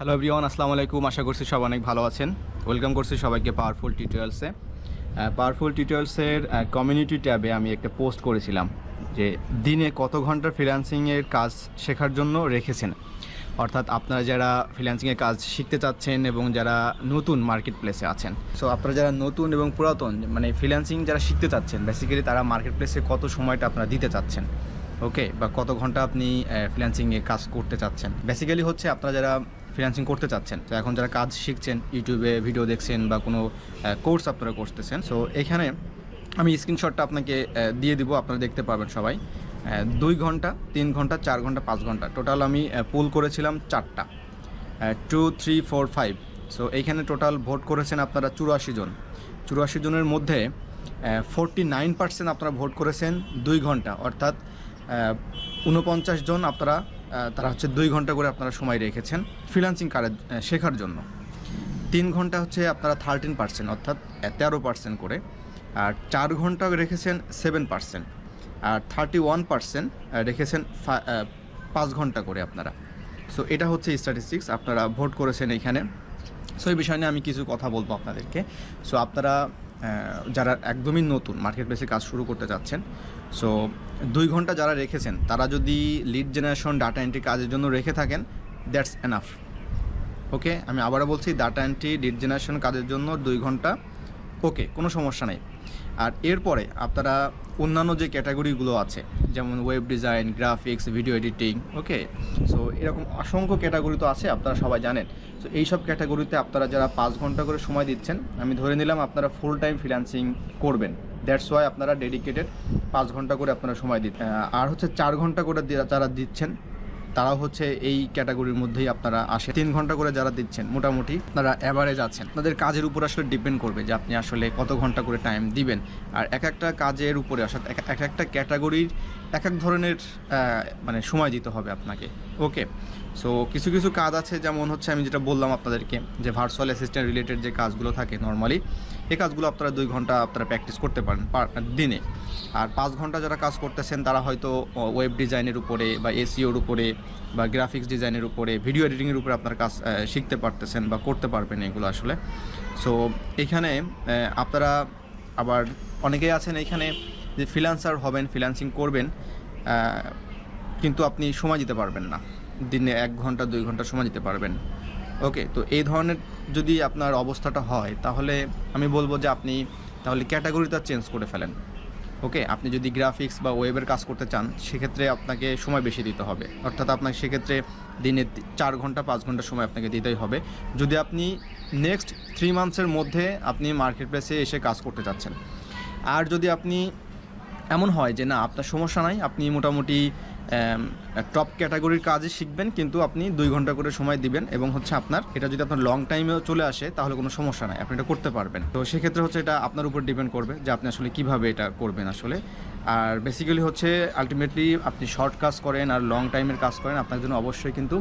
Hello everyone, আসসালামু আলাইকুম। আশা করছি সবাই অনেক ভালো আছেন। ওয়েলকাম করছি সবাইকে পাওয়ারফুল টিউটোরিয়ালসে। পাওয়ারফুল টিউটোরিয়ালসের কমিউনিটি ট্যাবে আমি একটা পোস্ট করেছিলাম যে দিনে কত ঘন্টা ফ্রিল্যান্সিংয়ের কাজ শেখার জন্য রেখেছেন। অর্থাৎ আপনারা যারা ফ্রিল্যান্সিংয়ের কাজ শিখতে চাচ্ছেন এবং যারা নতুন মার্কেট প্লেসে আছেন, সো আপনারা যারা নতুন এবং পুরাতন মানে ফ্রিল্যান্সিং যারা শিখতে চাচ্ছেন, বেসিক্যালি তারা মার্কেট প্লেসে কত সময়টা আপনারা দিতে চাচ্ছেন, ওকে, বা কত ঘন্টা আপনি ফ্রিল্যান্সিংয়ে কাজ করতে চাচ্ছেন। বেসিক্যালি হচ্ছে আপনারা যারা ফ্রিল্যান্সিং করতে চাচ্ছেন, তো এখন যারা কাজ শিখছেন, ইউটিউবে ভিডিও দেখছেন বা কোনো কোর্স আপনারা করতেছেন, সো এখানে আমি স্ক্রিনশটটা আপনাকে দিয়ে দিব, আপনারা দেখতে পাবেন সবাই। 2 ঘন্টা, 3 ঘন্টা, 4 ঘন্টা, 5 ঘন্টা টোটাল আমি পোল করেছিলাম 4টা, 2, 3, 4, 5। সো এইখানে টোটাল ভোট করেছেন আপনারা 84 জন। 84 জনের মধ্যে 49% আপনারা ভোট করেছেন 2 ঘন্টা, অর্থাৎ 49 জন আপনারা তারা হচ্ছে 2 ঘন্টা করে আপনারা সময় রেখেছেন ফ্রিল্যান্সিং শেখার জন্য। 3 ঘন্টা হচ্ছে আপনারা 13%, অর্থাৎ 13% করে। আর 4 ঘন্টা রেখেছেন 7%, আর 31% রেখেছেন 5 ঘন্টা করে আপনারা। সো এটা হচ্ছে স্ট্যাটিস্টিক্স, আপনারা ভোট করেছেন এইখানে। সো এই বিষয় নিয়ে আমি কিছু কথা বলবো আপনাদেরকে। সো আপনারা যারা একদমই নতুন মার্কেট প্লেসে কাজ শুরু করতে চাচ্ছেন, সো 2 ঘন্টা যারা রেখেছেন তারা যদি লিড জেনারেশন, ডাটা এন্ট্রি কাজের জন্য রেখে থাকেন, দ্যাটস এনাফ। ওকে, আমি আবারও বলছি, ডাটা এন্ট্রি, লিড জেনারেশন কাজের জন্য 2 ঘন্টা ওকে, কোনো সমস্যা নেই। আর এরপরে আপনারা অন্যান্য যে ক্যাটাগরিগুলো আছে, যেমন web design, graphics, video editing, okay, so এরকম অসংখ্য ক্যাটাগরি তো আছে, আপনারা সবাই জানেন। সো এইসব ক্যাটাগরিতে আপনারা যারা 5 ঘন্টা করে সময় দিচ্ছেন, আমি ধরে নিলাম আপনারা ফুল টাইম ফ্রিল্যান্সিং করবেন, দ্যাটস ওয়াই আপনারা ডেডিকেটেড 5 ঘন্টা করে আপনারা সময় দিচ্ছেন। আর হচ্ছে 4 ঘন্টা করে যারা দিচ্ছেন তারাও হচ্ছে এই ক্যাটাগরির মধ্যেই আপনারা আসে। 3 ঘন্টা করে যারা দিচ্ছেন, মোটামুটি আপনারা অ্যাভারেজ আছেন। আপনাদের কাজের উপর আসলে ডিপেন্ড করবে যে আপনি আসলে কত ঘন্টা করে টাইম দিবেন। আর এক একটা কাজের উপরে, অর্থাৎ এক একটা ক্যাটাগরির এক এক ধরনের মানে সময় দিতে হবে আপনাকে, ওকে। সো কিছু কিছু কাজ আছে, যেমন হচ্ছে আমি যেটা বললাম আপনাদেরকে, যে ভার্চুয়াল অ্যাসিস্ট্যান্ট রিলেটেড যে কাজগুলো থাকে নর্মালি, এই কাজগুলো আপনারা 2 ঘন্টা আপনারা প্র্যাকটিস করতে পারেন দিনে। আর 5 ঘন্টা যারা কাজ করতেছেন তারা হয়তো ওয়েব ডিজাইনের উপরে বা এসইওর উপরে বা গ্রাফিক্স ডিজাইনের উপরে, ভিডিও এডিটিংয়ের উপরে আপনার কাজ শিখতে পারতেছেন বা করতে পারবেন এগুলো আসলে। সো এখানে আপনারা আবার অনেকেই আছেন এখানে যে ফ্রিল্যান্সার হবেন, ফ্রিল্যান্সিং করবেন, কিন্তু আপনি সময় দিতে পারবেন না, দিনে 1 ঘন্টা 2 ঘন্টা সময় দিতে পারবেন, ওকে। তো এই ধরনের যদি আপনার অবস্থাটা হয়, তাহলে আমি বলবো যে আপনি তাহলে ক্যাটাগরিটা চেঞ্জ করে ফেলেন, ওকে। আপনি যদি গ্রাফিক্স বা ওয়েবের কাজ করতে চান, সেক্ষেত্রে আপনাকে সময় বেশি দিতে হবে, অর্থাৎ আপনাকে সেক্ষেত্রে দিনে 4 ঘন্টা 5 ঘন্টা সময় আপনাকে দিতেই হবে, যদি আপনি নেক্সট 3 মান্থসের মধ্যে আপনি মার্কেট প্লেসে এসে কাজ করতে চাচ্ছেন। আর যদি আপনি এমন হয় যে না, আপনার সমস্যা নাই, আপনি মোটামুটি টপ ক্যাটাগরির কাজই শিখবেন, কিন্তু আপনি 2 ঘন্টা করে সময় দিবেন, এবং হচ্ছে আপনার এটা যদি আপনার লং টাইমেও চলে আসে, তাহলে কোনো সমস্যা নাই, আপনি এটা করতে পারবেন। তো সেক্ষেত্রে হচ্ছে এটা আপনার উপর ডিপেন্ড করবে যে আপনি আসলে কীভাবে এটা করবেন আসলে। আর বেসিক্যালি হচ্ছে আলটিমেটলি আপনি শর্ট কাজ করেন আর লং টাইমের কাজ করেন, আপনার জন্য অবশ্যই কিন্তু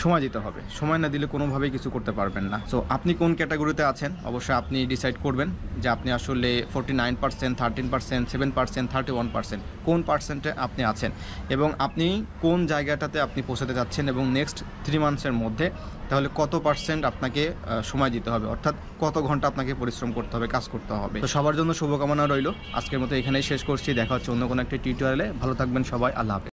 সময় দিতে হবে। সময় না দিলে কোনোভাবেই কিছু করতে পারবেন না। সো আপনি কোন ক্যাটাগরিতে আছেন অবশ্যই আপনি ডিসাইড করবেন যে আপনি আসলে 49%, 13%, 7%, 31% কোন পার্সেন্টে আপনি আছেন, এবং আপনি কোন জায়গাটাতে আপনি পৌঁছাতে যাচ্ছেন, এবং নেক্সট 3 মান্থসের মধ্যে তাহলে কত পার্সেন্ট আপনাকে সময় দিতে হবে, অর্থাৎ কত ঘন্টা আপনাকে পরিশ্রম করতে হবে, কাজ করতে হবে। তো সবার জন্য শুভকামনা রইল। আজকের মতো এখানেই শেষ করছি, দেখা হচ্ছে অন্য কোনো একটা টিউটোরিয়ালে। ভালো থাকবেন সবাই, আল্লাহ হাফেজ।